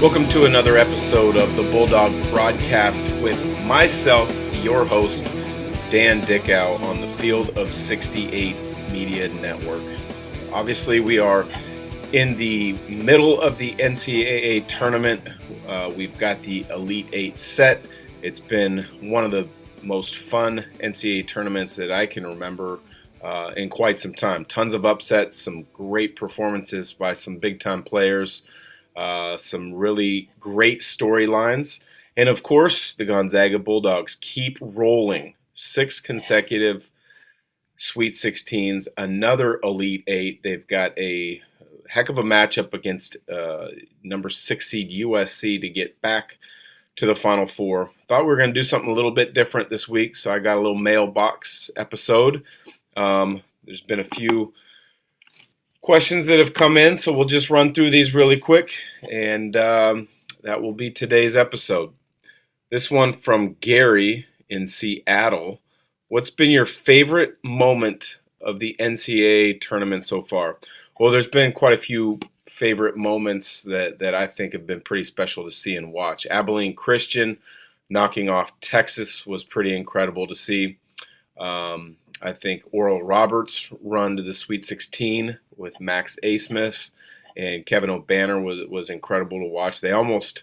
Welcome to another episode of the Bulldog Broadcast with myself, your host, Dan Dickau, on the Field of 68 Media Network. Obviously, we are in the middle of the NCAA Tournament. We've got the Elite Eight set. It's been one of the most fun NCAA tournaments that I can remember in quite some time. Tons of upsets, some great performances by some big-time players. Some really great storylines. And of course, the Gonzaga Bulldogs keep rolling. 6 consecutive Sweet 16s, another Elite Eight. They've got a heck of a matchup against number 6 seed USC to get back to the Final Four. Thought we were going to do something a little bit different this week, so I got a little mailbox episode. There's been a few questions that have come in, so we'll just run through these really quick, and that will be today's episode. This one from Gary in Seattle. What's been your favorite moment of the NCAA tournament so far? Well, there's been quite a few favorite moments that I think have been pretty special to see and watch. Abilene Christian knocking off Texas was pretty incredible to see. I think Oral Roberts run to the Sweet 16 with Max Asmith and Kevin O'Banner was incredible to watch. They almost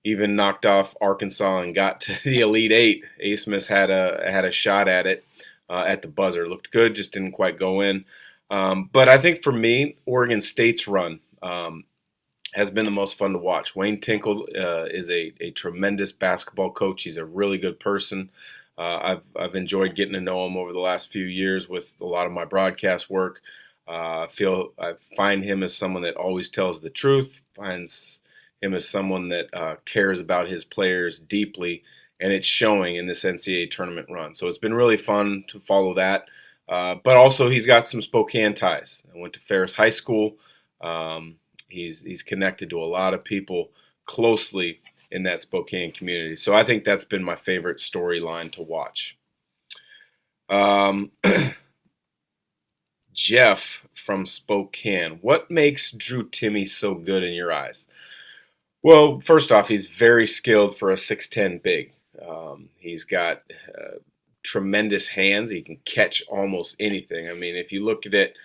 even knocked off Arkansas and got to the Elite Eight. Asmith had a shot at it at the buzzer. Looked good, just didn't quite go in. But I think for me, Oregon State's run has been the most fun to watch. Wayne Tinkle is a tremendous basketball coach. He's a really good person. I've enjoyed getting to know him over the last few years with a lot of my broadcast work. I find him as someone that always tells the truth, finds him as someone that cares about his players deeply, and it's showing in this NCAA tournament run. So it's been really fun to follow that. But also he's got some Spokane ties. I went to Ferris High School. He's connected to a lot of people closely in that Spokane community. So I think that's been my favorite storyline to watch. Jeff from Spokane. What makes Drew Timmons so good in your eyes? Well, first off, he's very skilled for a 6'10 big. He's got tremendous hands. He can catch almost anything. I mean, if you look at it,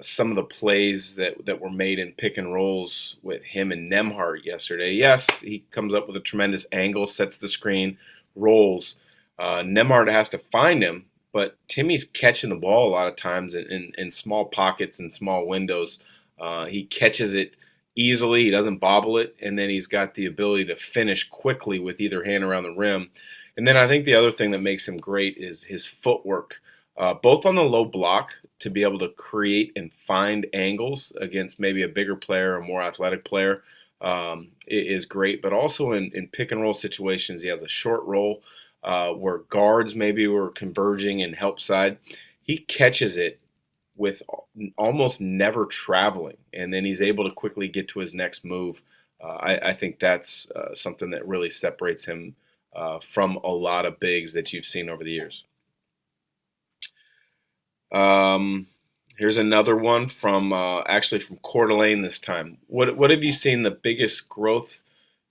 some of the plays that were made in pick and rolls with him and Nembhard yesterday. Yes, he comes up with a tremendous angle, sets the screen, rolls. Nembhard has to find him, but Timmy's catching the ball a lot of times in small pockets and small windows. He catches it easily. He doesn't bobble it, and then he's got the ability to finish quickly with either hand around the rim. And then I think the other thing that makes him great is his footwork. Both on the low block to be able to create and find angles against maybe a bigger player, a more athletic player, is great. But also in pick and roll situations, he has a short roll where guards maybe were converging and help side. He catches it with almost never traveling, and then he's able to quickly get to his next move. I think that's something that really separates him from a lot of bigs that you've seen over the years. Here's another one from Coeur d'Alene this time. What have you seen the biggest growth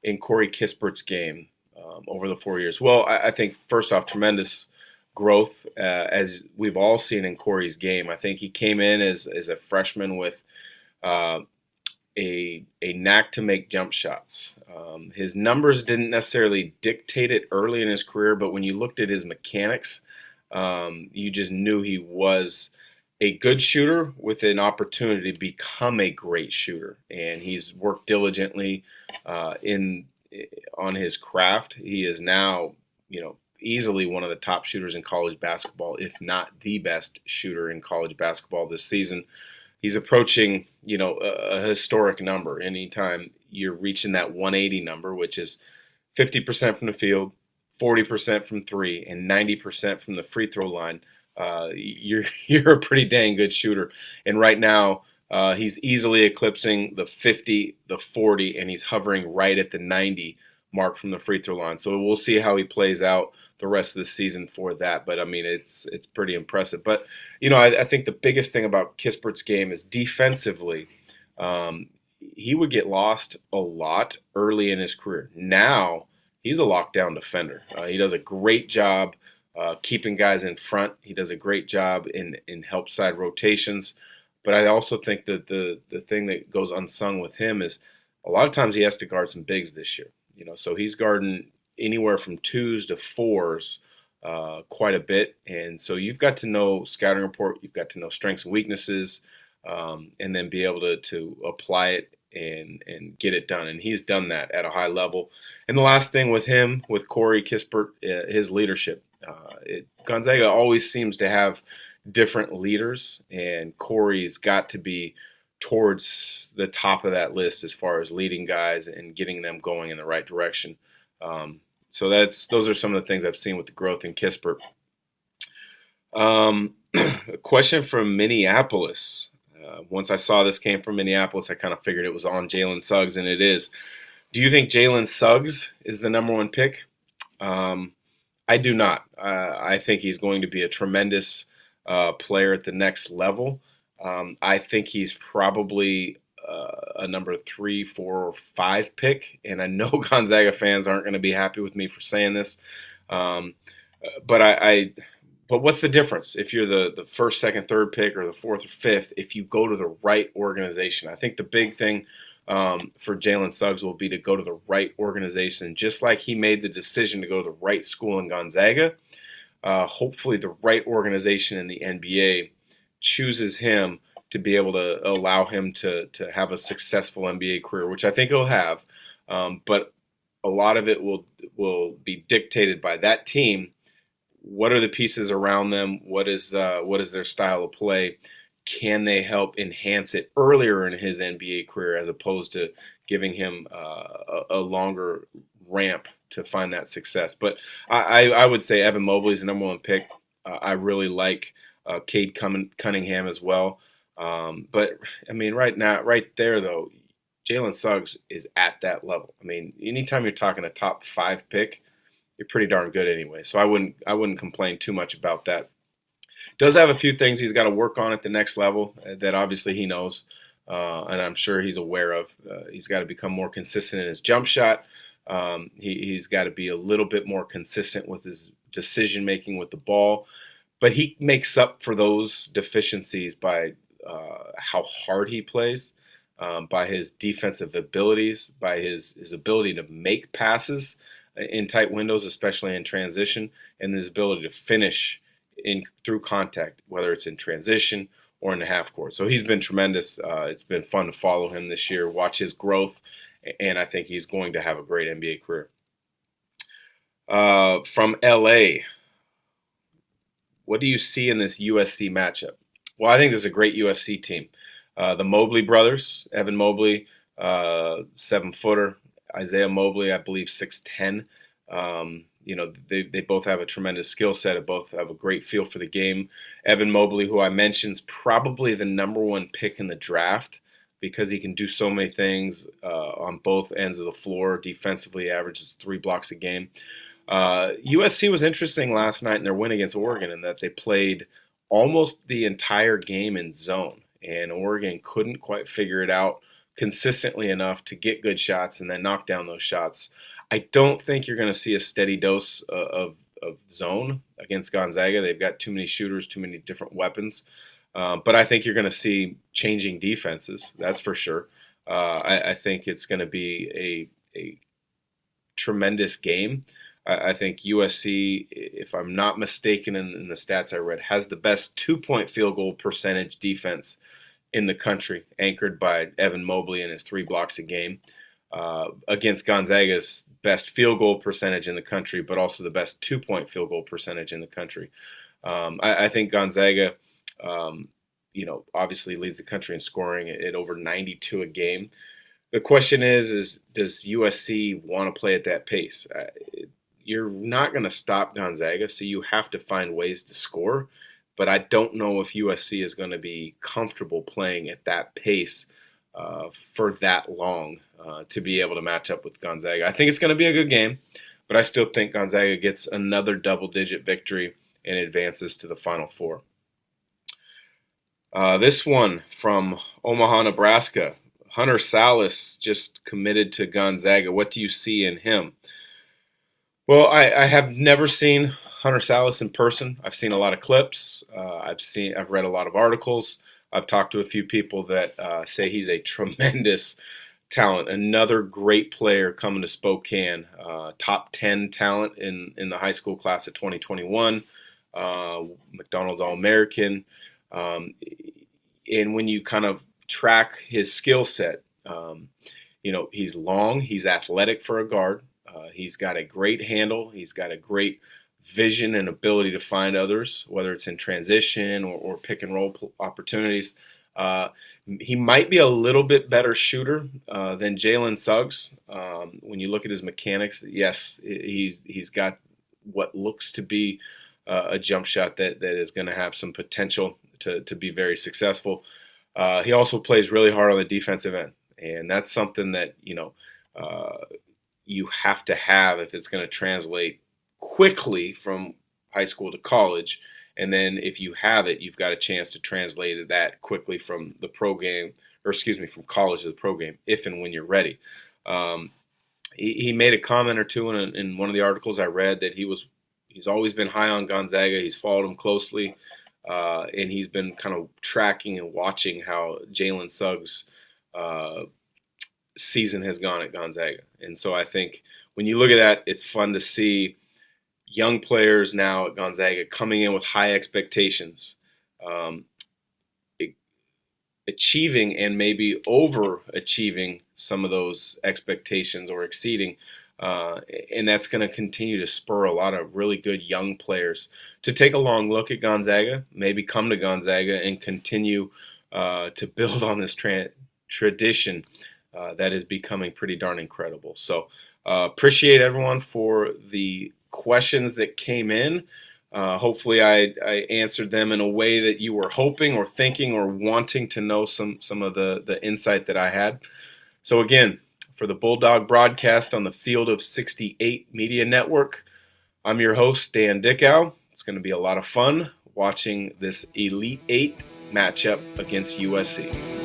in Corey Kisperts' game over the 4 years? Well, I think first off, tremendous growth as we've all seen in Corey's game. I think he came in as a freshman with a knack to make jump shots. His numbers didn't necessarily dictate it early in his career, but when you looked at his mechanics, you just knew he was a good shooter with an opportunity to become a great shooter. And he's worked diligently on his craft. He is now, easily one of the top shooters in college basketball, if not the best shooter in college basketball this season. He's approaching, a historic number. Anytime you're reaching that 180 number, which is 50% from the field, 40% from three, and 90% from the free throw line, you're a pretty dang good shooter. And right now, he's easily eclipsing the 50, the 40, and he's hovering right at the 90 mark from the free throw line. So we'll see how he plays out the rest of the season for that. But I mean, it's pretty impressive. But I think the biggest thing about Kispert's game is defensively. he would get lost a lot early in his career. Now he's a lockdown defender. He does a great job keeping guys in front. He does a great job in help side rotations. But I also think that the thing that goes unsung with him is a lot of times he has to guard some bigs this year. So he's guarding anywhere from twos to fours quite a bit. And so you've got to know scouting report, you've got to know strengths and weaknesses, and then be able to apply it and get it done. And he's done that at a high level. And the last thing with him, with Corey Kispert, his leadership. Gonzaga always seems to have different leaders, and Corey's got to be towards the top of that list as far as leading guys and getting them going in the right direction. So those are some of the things I've seen with the growth in Kispert. A question from Minneapolis. Once I saw this came from Minneapolis, I kind of figured it was on Jalen Suggs, and it is. Do you think Jalen Suggs is the number one pick? I do not. I think he's going to be a tremendous player at the next level. I think he's probably a number 3, 4, or 5 pick, and I know Gonzaga fans aren't going to be happy with me for saying this, but what's the difference if you're the first, second, third pick or the fourth or fifth if you go to the right organization? I think the big thing for Jalen Suggs will be to go to the right organization, just like he made the decision to go to the right school in Gonzaga. Hopefully the right organization in the NBA chooses him to be able to allow him to have a successful NBA career, which I think he'll have. But a lot of it will be dictated by that team. What are the pieces around them? What is their style of play? Can they help enhance it earlier in his NBA career as opposed to giving him a longer ramp to find that success? But I would say Evan Mobley is the number one pick. I really like Cade Cunningham as well. But I mean, right there though, Jalen Suggs is at that level. I mean, anytime you're talking a top 5 pick, you're pretty darn good anyway. So I wouldn't complain too much about that. Does have a few things he's got to work on at the next level that obviously he knows, and I'm sure he's aware of. He's got to become more consistent in his jump shot. He's got to be a little bit more consistent with his decision making with the ball. But he makes up for those deficiencies by how hard he plays, by his defensive abilities, by his ability to make passes in tight windows, especially in transition, and his ability to finish through contact, whether it's in transition or in the half court. So he's been tremendous. It's been fun to follow him this year, watch his growth, and I think he's going to have a great NBA career. From LA, what do you see in this USC matchup? Well, I think this is a great USC team. The Mobley brothers, Evan Mobley, 7-footer, Isaiah Mobley, I believe 6'10". They both have a tremendous skill set. Both have a great feel for the game. Evan Mobley, who I mentioned, is probably the number one pick in the draft because he can do so many things on both ends of the floor. Defensively, averages 3 blocks a game. USC was interesting last night in their win against Oregon in that they played almost the entire game in zone, and Oregon couldn't quite figure it out consistently enough to get good shots and then knock down those shots. I don't think you're going to see a steady dose of zone against Gonzaga. They've got too many shooters, too many different weapons. But I think you're going to see changing defenses. That's for sure. I think it's going to be a tremendous game. I think USC, if I'm not mistaken in the stats I read, has the best 2-point field goal percentage defense in the country, anchored by Evan Mobley and his 3 blocks a game, against Gonzaga's best field goal percentage in the country, but also the best 2-point field goal percentage in the country. I think Gonzaga, obviously leads the country in scoring at over 92 a game. The question is does USC want to play at that pace? You're not going to stop Gonzaga, so you have to find ways to score. But I don't know if USC is going to be comfortable playing at that pace for that long to be able to match up with Gonzaga. I think it's going to be a good game, but I still think Gonzaga gets another double-digit victory and advances to the Final Four. This one from Omaha, Nebraska. Hunter Salas just committed to Gonzaga. What do you see in him? Well, I have never seen Hunter Salas in person. I've seen a lot of clips. I've read a lot of articles. I've talked to a few people that say he's a tremendous talent. Another great player coming to Spokane. Top 10 talent in the high school class of 2021. McDonald's All-American. And when you kind of track his skill set, he's long, he's athletic for a guard. He's got a great handle. He's got a great vision and ability to find others, whether it's in transition or pick and roll opportunities. He might be a little bit better shooter than Jalen Suggs. When you look at his mechanics, yes, he's got what looks to be a jump shot that is going to have some potential to be very successful. He also plays really hard on the defensive end, and that's something that you have to have if it's going to translate quickly from high school to college. And then if you have it, you've got a chance to translate that quickly from the pro game, from college to the pro game, if and when you're ready. He made a comment or two in one of the articles I read that he's always been high on Gonzaga. He's followed him closely, and he's been kind of tracking and watching how Jalen Suggs' season has gone at Gonzaga. And so I think when you look at that, it's fun to see young players now at Gonzaga coming in with high expectations, achieving and maybe overachieving some of those expectations or exceeding. And that's going to continue to spur a lot of really good young players to take a long look at Gonzaga, maybe come to Gonzaga and continue to build on this tradition that is becoming pretty darn incredible. So appreciate everyone for the questions that came in. Hopefully I answered them in a way that you were hoping or thinking or wanting to know some of the insight that I had. So again, for the Bulldog broadcast on the Field of 68 Media Network, I'm your host, Dan Dickau. It's going to be a lot of fun watching this Elite Eight matchup against USC.